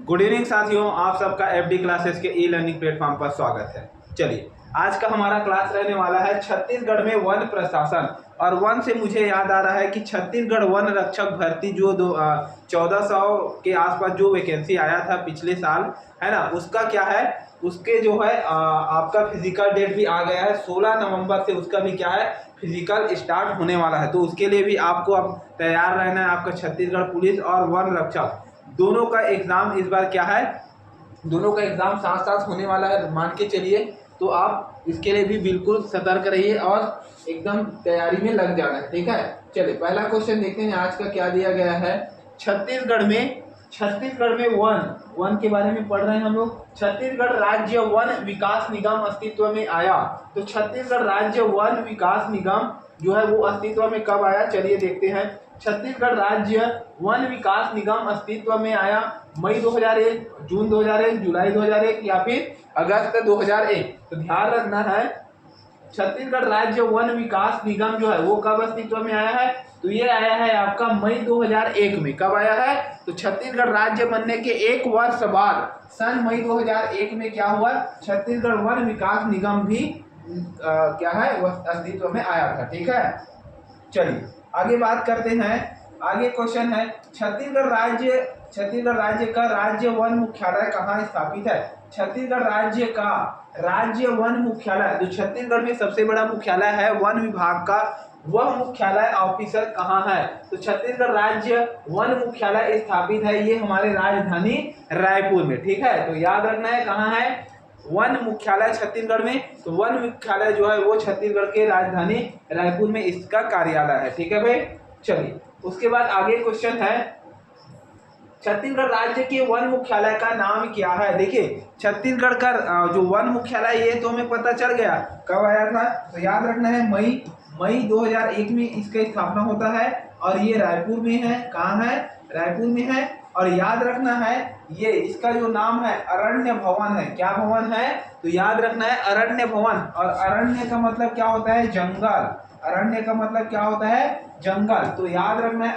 Good evening साथियों, आप सबका एफडी क्लासेस के ई लर्निंग प्लेटफॉर्म पर स्वागत है। चलिए, आज का हमारा क्लास रहने वाला है छत्तीसगढ़ में वन प्रशासन। और वन से मुझे याद आ रहा है कि छत्तीसगढ़ वन रक्षक भर्ती जो 1400 के आसपास जो वैकेंसी आया था पिछले साल, है ना, उसका क्या है, उसके जो है आपका फिजिकल डेट भी आ गया है। 16 नवंबर से उसका भी क्या है, फिजिकल स्टार्ट होने वाला है। तो उसके लिए भी आपको अब तैयार रहना है। आपका छत्तीसगढ़ पुलिस और वन रक्षक दोनों का एग्जाम इस बार क्या है, दोनों का एग्जाम साथ साथ होने वाला है, मान के चलिए। तो आप इसके लिए भी बिल्कुल सतर्क रहिए और एकदम तैयारी में लग जाना है, ठीक है। चलिए, पहला क्वेश्चन देखते हैं आज का क्या दिया गया है। छत्तीसगढ़ में वन के बारे में पढ़ रहे हैं हम लोग। छत्तीसगढ़ राज्य वन विकास निगम अस्तित्व में आया। तो छत्तीसगढ़ राज्य वन विकास निगम जो है वो अस्तित्व में कब आया, चलिए देखते हैं। छत्तीसगढ़ राज्य वन विकास निगम अस्तित्व में आया मई 2001, जून 2001, जुलाई 2001 या फिर अगस्त 2001। तो ध्यान रखना है, छत्तीसगढ़ राज्य वन विकास निगम जो है वो कब अस्तित्व में आया है, तो ये आया है आपका मई 2001 में। कब आया है, तो छत्तीसगढ़ राज्य बनने के एक वर्ष बाद सन मई 2001 में क्या हुआ, छत्तीसगढ़ वन विकास निगम भी क्या है, वह अस्तित्व में आया था, ठीक है। चलिए आगे बात करते हैं। आगे क्वेश्चन है, छत्तीसगढ़ राज्य का राज्य वन मुख्यालय कहाँ स्थापित है। छत्तीसगढ़ राज्य का राज्य वन मुख्यालय, जो छत्तीसगढ़ में सबसे बड़ा मुख्यालय है वन विभाग का, वह मुख्यालय ऑफिसर कहाँ है, तो छत्तीसगढ़ राज्य वन मुख्यालय स्थापित है ये हमारे राजधानी रायपुर में, ठीक है। तो याद रखना है कहाँ है वन मुख्यालय छत्तीसगढ़ में, तो वन मुख्यालय जो है वो छत्तीसगढ़ के राजधानी रायपुर में इसका कार्यालय है, ठीक है भाई। चलिए, उसके बाद आगे क्वेश्चन है, छत्तीसगढ़ राज्य के वन मुख्यालय का नाम क्या है। देखिए, छत्तीसगढ़ का जो वन मुख्यालय ये तो हमें पता चल गया कब आया था, तो याद रखना है मई 2001 में इसका स्थापना होता है और ये रायपुर में है। कहाँ है, रायपुर में है। और याद रखना है ये इसका जो नाम है अरण्य भवन है। क्या भवन है, तो याद रखना है अरण्य भवन। और अरण्य का मतलब क्या होता है, जंगल। अरण्य का मतलब क्या होता है, जंगल। तो याद रखना है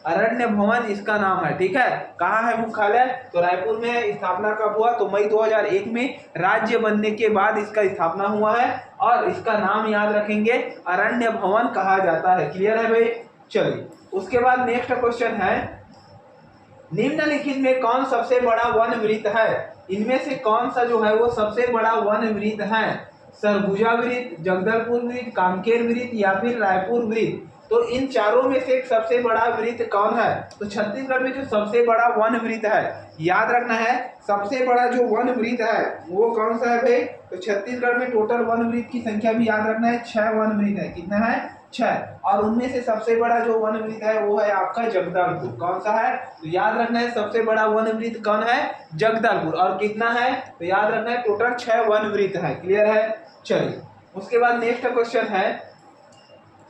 अरण्य भवन इसका नाम है, ठीक है। कहाँ है मुख्यालय, तो रायपुर में। स्थापना कब हुआ, तो मई 2001 में। राज्य बनने के बाद इसका स्थापना हुआ है और इसका नाम याद रखेंगे अरण्य भवन कहा जाता है। क्लियर है भाई। चलिए, उसके बाद नेक्स्ट क्वेश्चन है, निम्नलिखित में कौन सबसे बड़ा वन वृत्त है। इनमें से कौन सा जो है वो सबसे बड़ा वन वृत्त है, सरगुजा वृत्त, जगदलपुर वृत्त, कांकेर वृत्त या फिर रायपुर वृत्त। तो इन चारों में से एक सबसे बड़ा वृत्त कौन है, तो छत्तीसगढ़ में जो सबसे बड़ा वन वृत्त है, याद रखना है सबसे बड़ा जो वन वृत्त है वो कौन सा है भाई, तो छत्तीसगढ़ में टोटल वन वृत्त की संख्या भी याद रखना है 6 वन वृत्त है। कितना है, 6। और उनमें से सबसे बड़ा जो वन वृत्त है वो है आपका जगदलपुर। कौन सा है, तो याद रखना है सबसे बड़ा वन वृत्त कौन है, जगदलपुर। और कितना है, तो याद रखना है टोटल 6 वन वृत्त है। क्लियर है। चलिए, उसके बाद नेक्स्ट क्वेश्चन है,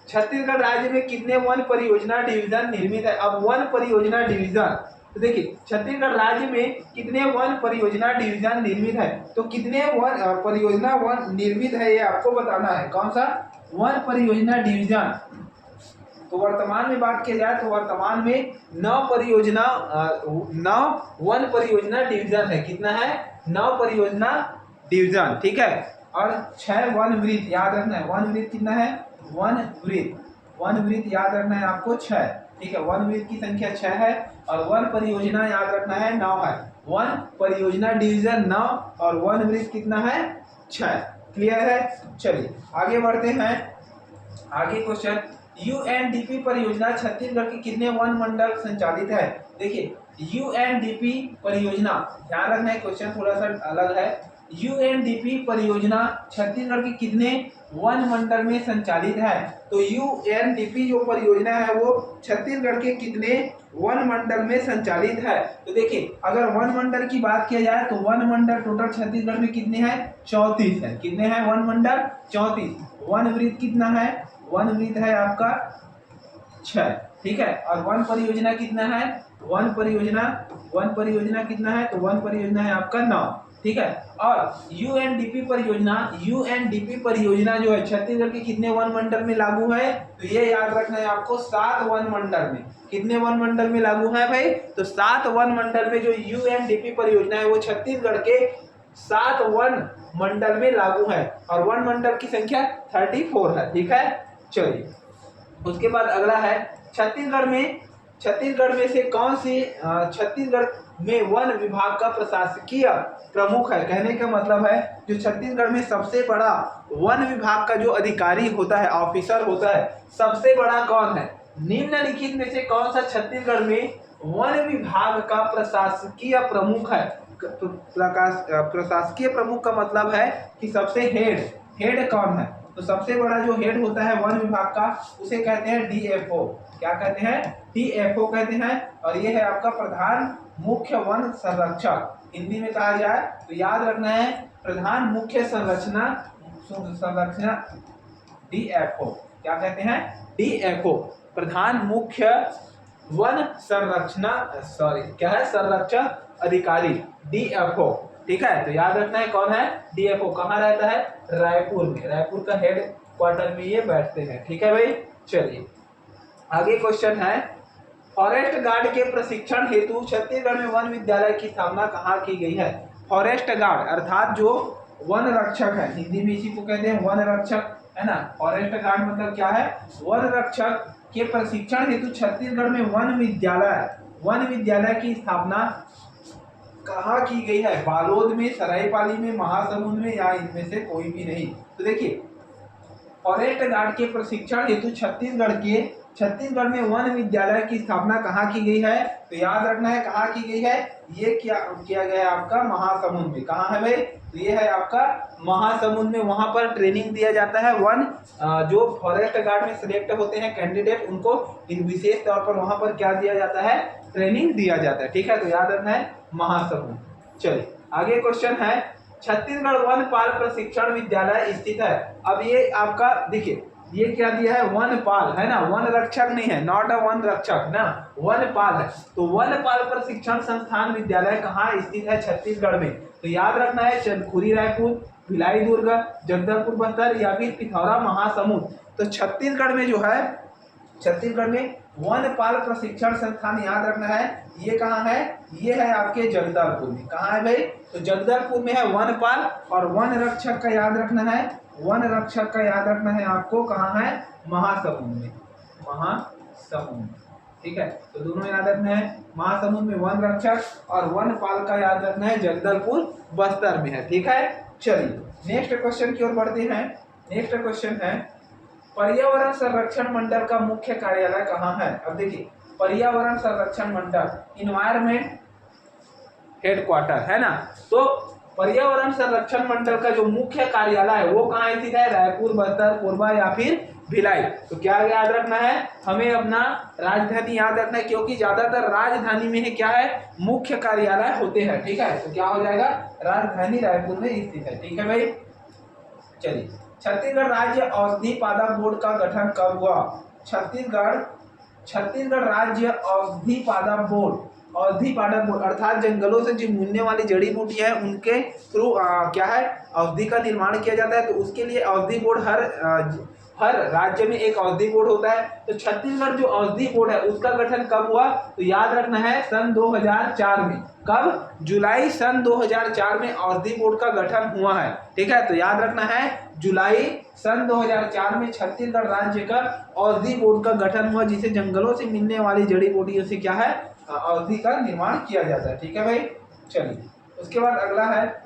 छत्तीसगढ़ राज्य में कितने वन परियोजना डिवीजन निर्मित है। अब वन परियोजना डिवीजन, तो देखिए छत्तीसगढ़ राज्य में कितने वन परियोजना डिवीजन निर्मित है, तो कितने वन परियोजना वन निर्मित है ये आपको बताना है। कौन सा, वन परियोजना डिवीजन। तो वर्तमान में बात की जाए तो वर्तमान में 9 वन परियोजना डिवीजन है। कितना है, 9 परियोजना डिवीजन, ठीक है। और 6 वन वृत्त याद रखना है। वन वृत्त कितना है, वन वृत्त याद रखना है आपको 6, ठीक है। वन वृत्त की संख्या 6 है और वन परियोजना याद रखना है 9 है। वन परियोजना डिवीजन 9 और वन वृत्त कितना है, 6। क्लियर है। चलिए आगे बढ़ते हैं। आगे क्वेश्चन, यूएनडीपी परियोजना छत्तीसगढ़ के कितने वन मंडल संचालित है। देखिए यूएनडीपी परियोजना, ध्यान रखना है क्वेश्चन थोड़ा सा अलग है। यूएनडीपी परियोजना छत्तीसगढ़ के कितने वन मंडल में संचालित है, तो यूएनडीपी जो परियोजना है वो छत्तीसगढ़ के कितने वन मंडल में संचालित है। तो देखिए अगर वन मंडल की बात किया जाए तो वन मंडल टोटल छत्तीसगढ़ में कितने हैं, 34 है। कितने हैं वन मंडल, 34। वन वृत्त कितना है, वन वृत्त है आपका 6, ठीक है। और वन परियोजना कितना है, वन परियोजना कितना है, तो वन परियोजना है आपका 9। ठीक है। और यूएनडीपी परियोजना जो है छत्तीसगढ़ के कितने वन मंडल में लागू है, तो ये याद रखना है आपको 7 वन मंडल में। कितने वन मंडल में लागू है भाई, तो 7 वन मंडल में जो यूएनडीपी परियोजना है वो छत्तीसगढ़ के 7 वन मंडल में लागू है और वन मंडल की संख्या 34 है। ठीक है, चलिए उसके बाद अगला है छत्तीसगढ़ में से कौन सी छत्तीसगढ़ में वन विभाग का प्रशासकीय प्रमुख है। कहने का मतलब है जो छत्तीसगढ़ में सबसे बड़ा वन विभाग का जो अधिकारी होता है, ऑफिसर होता है, सबसे बड़ा कौन है। निम्नलिखित में से कौन सा छत्तीसगढ़ में वन विभाग का प्रशासकीय प्रमुख है। प्रशासकीय प्रमुख का मतलब है कि सबसे हेड कौन है। तो सबसे बड़ा जो हेड होता है वन विभाग का उसे कहते हैं डीएफओ। क्या कहते हैं, डीएफओ कहते हैं। और ये है आपका प्रधान मुख्य वन संरक्षक, हिंदी में कहा जाए तो याद रखना है प्रधान मुख्य संरक्षण डीएफओ। क्या कहते हैं, डीएफओ प्रधान मुख्य वन क्या है, संरक्षण अधिकारी डीएफओ। ठीक है, तो याद रखना है कौन है, डीएफओ। कहाँ रहता है, रायपुर में। रायपुर का हेड क्वार्टर में ये बैठते हैं। ठीक है भाई, चलिए आगे क्वेश्चन है, फॉरेस्ट गार्ड के प्रशिक्षण हेतु छत्तीसगढ़ में वन विद्यालय की स्थापना कहाँ की गई है। फॉरेस्ट गार्ड अर्थात जो वन रक्षक है, हिंदी में इसी को कहते हैं वन रक्षक, है ना। फॉरेस्ट गार्ड मतलब क्या है, वन रक्षक के प्रशिक्षण हेतु छत्तीसगढ़ में वन विद्यालय की स्थापना कहाँ की गई है। बालोद में, सरायपाली में, महासमुंद में या इनमें से कोई भी नहीं। तो देखिए फॉरेस्ट गार्ड के प्रशिक्षण हेतु छत्तीसगढ़ में वन विद्यालय की स्थापना कहाँ की गई है। तो याद रखना है कहाँ की गई है, ये क्या किया गया है आपका महासमुंद में। कहाँ है भाई, तो ये है आपका महासमुंद में। वहां पर ट्रेनिंग दिया जाता है जो फॉरेस्ट गार्ड में सिलेक्ट होते हैं कैंडिडेट, उनको विशेष तौर पर वहां पर क्या दिया जाता है, ट्रेनिंग दिया जाता है। ठीक है, तो याद रखना है महासमुंद। चलिए आगे क्वेश्चन है, छत्तीसगढ़ वन पाल प्रशिक्षण विद्यालय स्थित है। अब ये आपका देखिए ये क्या दिया है, वन पाल है ना, वन रक्षक नहीं है, नॉट अ वन रक्षक ना, वन पाल है। तो वन पाल प्रशिक्षण संस्थान विद्यालय कहाँ स्थित है छत्तीसगढ़ में। तो याद रखना है चंदखुरी रायपुर, भिलाई दुर्ग, जगदलपुर बस्तर या फिर पिथौरा महासमुंद। तो छत्तीसगढ़ में वन पाल प्रशिक्षण संस्थान याद रखना है, ये कहाँ है, ये है आपके जगदलपुर में। कहाँ है भाई, तो जगदलपुर में है वन पाल। और वन रक्षक का याद रखना है आपको, कहाँ है, महासमुंद में, महासमुंद। ठीक है, तो दोनों याद रखना है, महासमुंद में वन रक्षक और वन पाल का याद रखना है जगदलपुर बस्तर में है। ठीक है, चलिए नेक्स्ट क्वेश्चन की ओर बढ़ते हैं। नेक्स्ट क्वेश्चन है, पर्यावरण संरक्षण मंडल का मुख्य कार्यालय कहाँ है। अब देखिए पर्यावरण संरक्षण मंडल, इन्वायरमेंट हेडक्वार्टर है ना। तो पर्यावरण संरक्षण मंडल का जो मुख्य कार्यालय है वो कहाँ स्थित है, रायपुर, बस्तर, कोरबा या फिर भिलाई। तो क्या याद रखना है, हमें अपना राजधानी याद रखना है, क्योंकि ज्यादातर राजधानी में क्या है, मुख्य कार्यालय होते हैं। ठीक है, तो क्या हो जाएगा, राजधानी रायपुर में स्थित है। ठीक है भाई, चलिए छत्तीसगढ़ राज्य औषधि पादप बोर्ड का गठन कब हुआ। छत्तीसगढ़ राज्य औषधि पादप बोर्ड अर्थात जंगलों से जो मिलने वाली जड़ी बूटी है उनके थ्रू क्या है, औषधि का निर्माण किया जाता है। तो उसके लिए औषधि बोर्ड हर राज्य में एक औषधि बोर्ड होता है। तो छत्तीसगढ़ जो औषधि बोर्ड है उसका गठन कब हुआ, तो याद रखना है सन 2004 में। कब, जुलाई सन 2004 में औषधि बोर्ड का गठन हुआ है। ठीक है, तो याद रखना है जुलाई सन 2004 में छत्तीसगढ़ राज्य का औषधि बोर्ड का गठन हुआ, जिसे जंगलों से मिलने वाली जड़ी बूटियों से क्या है, औषधि का निर्माण किया जाता है। ठीक है भाई, चलिए उसके बाद अगला है,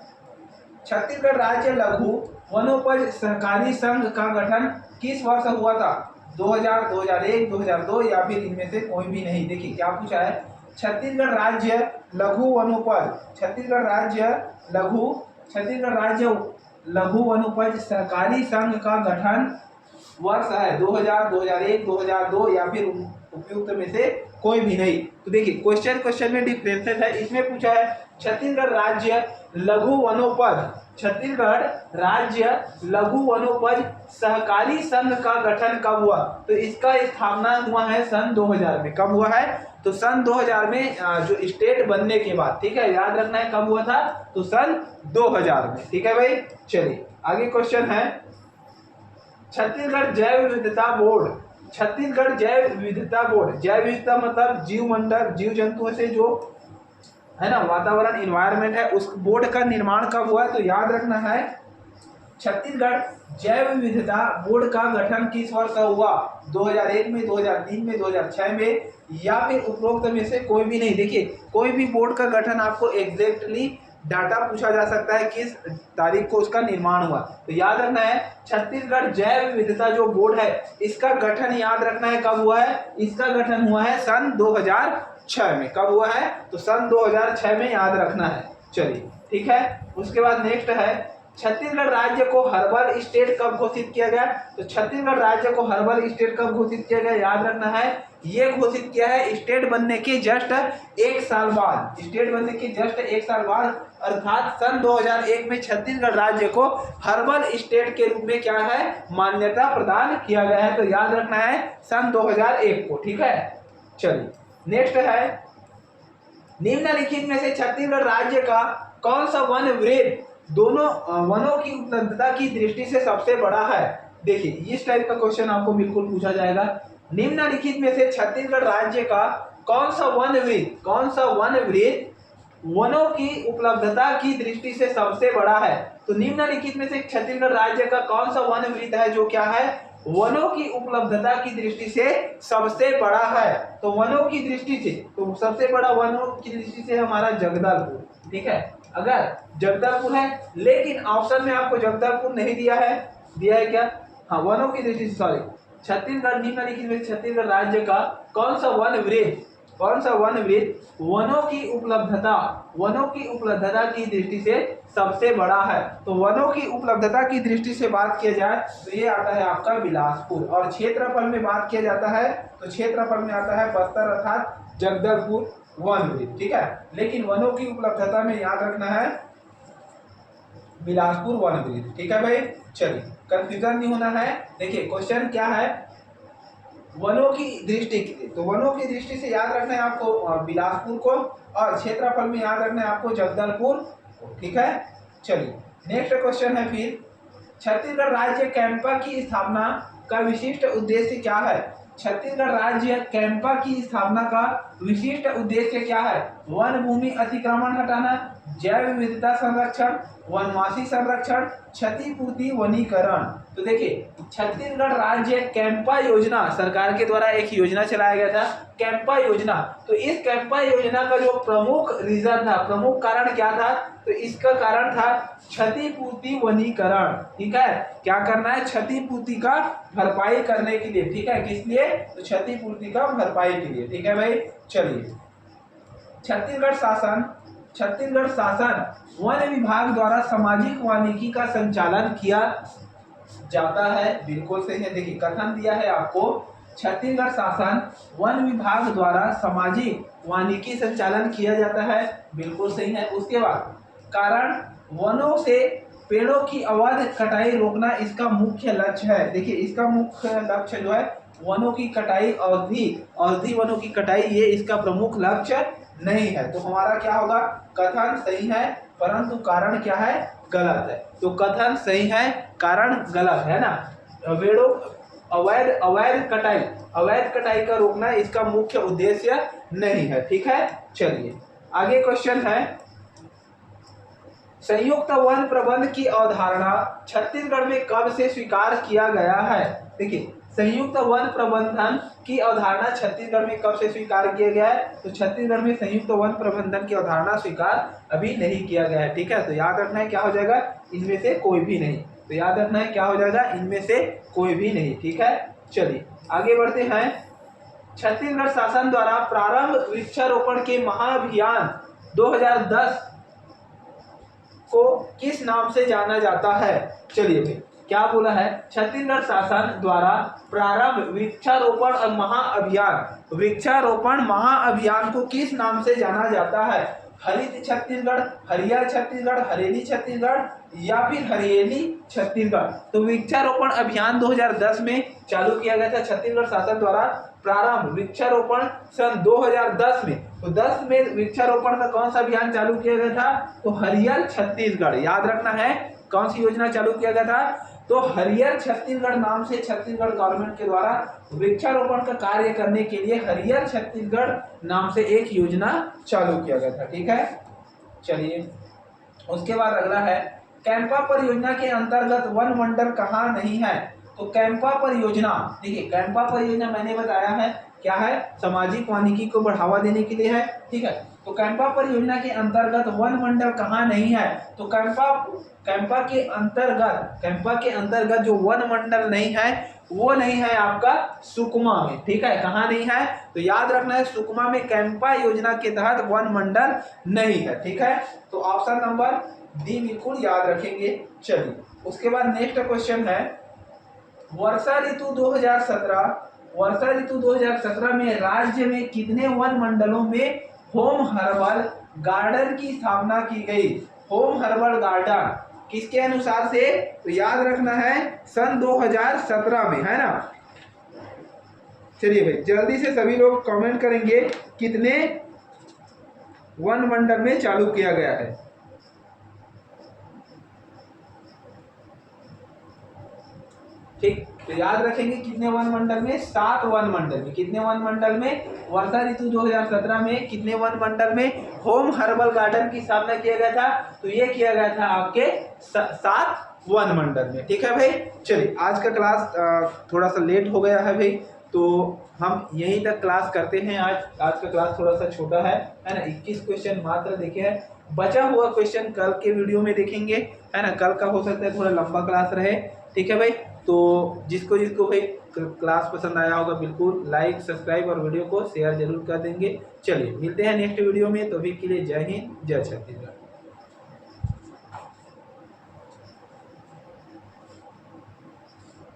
छत्तीसगढ़ राज्य लघु वनोपज सहकारी संघ का गठन किस वर्ष हुआ था। 2000, 2001, 2002 या फिर इनमें से कोई भी नहीं। देखिए क्या पूछा है, छत्तीसगढ़ राज्य लघु वनोपज सहकारी संघ का गठन वर्ष है 2000, 2001, 2002 या फिर उपयुक्त में से कोई भी नहीं। तो देखिए क्वेश्चन में डिफरेंसेस है। इसमें पूछा है छत्तीसगढ़ राज्य लघु वनोपज सहकारी संघ का गठन कब हुआ? तो इसका स्थापना हुआ है सन 2000 में। कब हुआ है? तो सन 2000 में जो स्टेट बनने के बाद, ठीक है, याद रखना है कब हुआ था? तो सन 2000 में, ठीक है भाई। चलिए आगे क्वेश्चन है, छत्तीसगढ़ जैव विविधता बोर्ड, छत्तीसगढ़ जैव विविधता बोर्ड, जैव विविधता मतलब जीव मंडल, जीव जंतुओं से जो है ना वातावरण इन्वायरमेंट है, उस बोर्ड का निर्माण कब हुआ? तो याद रखना है छत्तीसगढ़ जैव विविधता बोर्ड का गठन किस वर्ष का हुआ? 2001 में, 2003 में, 2006 में, या फिर उपरोक्त में से कोई भी नहीं। देखिए कोई भी बोर्ड का गठन आपको एग्जैक्टली डाटा पूछा जा सकता है किस तारीख को उसका निर्माण हुआ। तो याद रखना है छत्तीसगढ़ जैव विविधता जो बोर्ड है इसका गठन याद रखना है कब हुआ है? इसका गठन हुआ है सन 2006 में। कब हुआ है? तो सन 2006 में, याद रखना है। चलिए ठीक है। उसके बाद नेक्स्ट है, छत्तीसगढ़ राज्य को हर्बल स्टेट कब घोषित किया गया? तो छत्तीसगढ़ राज्य को हर्बल स्टेट कब घोषित किया गया? याद रखना है ये घोषित किया है स्टेट बनने के जस्ट 1 साल बाद, स्टेट बनने के जस्ट 1 साल बाद, अर्थात सन 2001 में छत्तीसगढ़ राज्य को हर्बल स्टेट के रूप में क्या है? मान्यता प्रदान किया गया है। तो याद रखना है सन 2001 को, ठीक है। चलिए नेक्स्ट है, निम्नलिखित में से छत्तीसगढ़ राज्य का कौन सा वन वृत्त दोनों वनों की उपलब्धता की दृष्टि से सबसे बड़ा है? देखिए इस टाइप का क्वेश्चन आपको बिल्कुल पूछा जाएगा। निम्नलिखित में से छत्तीसगढ़ राज्य का कौन सा वन वृत्त वनों की उपलब्धता की दृष्टि से सबसे बड़ा है? तो निम्नलिखित में से छत्तीसगढ़ राज्य का कौन सा वन वृत्त है जो क्या है? वनों की उपलब्धता की दृष्टि से सबसे बड़ा है। तो वनों की दृष्टि से, तो सबसे बड़ा वनों की दृष्टि से हमारा जगदलपुर, ठीक है। अगर जगदलपुर है, लेकिन ऑप्शन में आपको जगदलपुर नहीं दिया है क्या? हाँ, वनों की दृष्टि से, सॉरी, छत्तीसगढ़ निम्नलिखित में छत्तीसगढ़ राज्य का कौन सा वन वृत्त वनों की उपलब्धता की दृष्टि से सबसे बड़ा है? तो वनों की उपलब्धता की दृष्टि से बात किया जाए तो ये आता है आपका बिलासपुर, और क्षेत्रफल में बात किया जाता है तो क्षेत्रफल में आता है बस्तर अर्थात जगदलपुर वन वृत्त, ठीक है। लेकिन वनों की उपलब्धता में याद रखना है बिलासपुर वन वृत्त, ठीक है भाई। चलिए कंफ्यूजन नहीं होना है। देखिए क्वेश्चन क्या है, वनों की दृष्टि, तो वनों की दृष्टि से याद रखना है आपको बिलासपुर को, और क्षेत्रफल में याद रखना है आपको जगदलपुर, ठीक है। चलिए नेक्स्ट क्वेश्चन है फिर, छत्तीसगढ़ राज्य कैंपा की स्थापना का विशिष्ट उद्देश्य क्या है? छत्तीसगढ़ राज्य कैंपा की स्थापना का विशिष्ट उद्देश्य क्या है? वन भूमि अतिक्रमण हटाना, जैव विविधता संरक्षण, वनवासी संरक्षण, क्षतिपूर्ति, वनीकरण। तो देखिए छत्तीसगढ़ राज्य कैंपा योजना, सरकार के द्वारा एक योजना चलाया गया था कैंपा योजना। तो इस कैंपा योजना का जो प्रमुख रीजन था, प्रमुख कारण क्या था? तो इसका कारण था क्षतिपूर्ति, वनीकरण, ठीक है। क्या करना है? क्षतिपूर्ति का भरपाई करने के लिए, ठीक है। किस लिए? तो क्षतिपूर्ति का भरपाई के लिए, ठीक है भाई। चलिए छत्तीसगढ़ शासन वन विभाग द्वारा सामाजिक वानिकी का संचालन किया जाता है, बिल्कुल सही है। देखिए कथन दिया है आपको, छत्तीसगढ़ शासन वन विभाग द्वारा सामाजिक वानिकी संचालन किया जाता है, बिल्कुल सही है। उसके बाद कारण वनों से पेड़ों की अवैध कटाई रोकना इसका मुख्य लक्ष्य है। देखिए इसका मुख्य लक्ष्य जो है वनों की कटाई, अवधि वनों की कटाई, ये इसका प्रमुख लक्ष्य नहीं है। तो हमारा क्या होगा? कथन सही है परंतु कारण क्या है? गलत है। तो कथन सही है, कारण गलत है ना। पेड़ों अवैध कटाई का रोकना इसका मुख्य उद्देश्य नहीं है, ठीक है। चलिए आगे क्वेश्चन है, संयुक्त वन प्रबंध की अवधारणा छत्तीसगढ़ में कब से स्वीकार किया गया है? देखिए संयुक्त वन प्रबंधन की अवधारणा छत्तीसगढ़ में कब से स्वीकार किया गया है? तो छत्तीसगढ़ में संयुक्त वन प्रबंधन की अवधारणा स्वीकार अभी नहीं किया गया है, ठीक है। तो याद रखना है क्या हो जाएगा? इनमें से कोई भी नहीं। तो याद रखना है क्या हो जाएगा? इनमें से कोई भी नहीं, ठीक है। चलिए आगे बढ़ते हैं, छत्तीसगढ़ शासन द्वारा प्रारंभ वृक्षारोपण के महाअभियान 2010 को किस नाम से जाना जाता है? चलिए भाई क्या बोला है, छत्तीसगढ़ शासन द्वारा प्रारंभ वृक्षारोपण महाअभियान को किस नाम से जाना जाता है? हरित छत्तीसगढ़, हरियर छत्तीसगढ़, हरेली छत्तीसगढ़ या फिर हरियाली छत्तीसगढ़। तो वृक्षारोपण अभियान 2010 में चालू किया गया था छत्तीसगढ़ शासन द्वारा। प्रारंभ वृक्षारोपण सन 2010 में। तो 10 में वृक्षारोपण का कौन सा अभियान चालू किया गया था? तो हरियर छत्तीसगढ़, याद रखना है कौन सी योजना चालू किया गया था? तो हरियर छत्तीसगढ़ नाम से छत्तीसगढ़ गवर्नमेंट के द्वारा वृक्षारोपण का कार्य करने के लिए हरियर छत्तीसगढ़ नाम से एक योजना चालू किया गया था। ठीक है, चलिए उसके बाद अगला है कैंपा परियोजना के अंतर्गत वन मंडल कहाँ नहीं है? तो कैंपा परियोजना, देखिए कैंपा परियोजना मैंने बताया है क्या है, सामाजिक वानिकी को बढ़ावा देने के लिए है। ठीक है, तो कैंपा परियोजना के अंतर्गत वन मंडल कहाँ नहीं है? तो कैंपा के अंतर्गत जो वन मंडल नहीं है वो नहीं है आपका सुकमा में। ठीक है, कहाँ नहीं है? तो याद रखना है सुकमा में कैंपा योजना के तहत वन मंडल नहीं है। ठीक है, तो ऑप्शन नंबर डी बिल्कुल याद रखेंगे। चलिए उसके बाद नेक्स्ट क्वेश्चन है वर्षा ऋतु 2017 में राज्य में कितने वन मंडलों में होम हर्बल गार्डन की स्थापना की गई? होम हर्बल गार्डन किसके अनुसार से? तो याद रखना है सन 2017 में, है ना। चलिए भाई जल्दी से सभी लोग कमेंट करेंगे कितने वन मंडल में चालू किया गया है। ठीक, तो याद रखेंगे कितने वन मंडल में? 7 वन मंडल में। कितने वन मंडल में? वर्षा ऋतु 2017 में कितने वन मंडल में होम हर्बल गार्डन की स्थापना किया गया था? तो ये किया गया था आपके 7 वन मंडल में। ठीक है भाई, चलिए आज का क्लास थोड़ा सा लेट हो गया है भाई, तो हम यहीं तक क्लास करते हैं। आज का क्लास थोड़ा सा छोटा है ना। 21 क्वेश्चन मात्र देखे हैं, बचा हुआ क्वेश्चन कल के वीडियो में देखेंगे, है ना। कल का हो सकता है थोड़ा लंबा क्लास रहे। ठीक है भाई, तो जिसको भाई क्लास पसंद आया होगा बिल्कुल लाइक सब्सक्राइब और वीडियो को शेयर जरूर कर देंगे। चलिए मिलते हैं नेक्स्ट वीडियो में, तो अभी के लिए जय हिंद जय छत्तीसगढ़।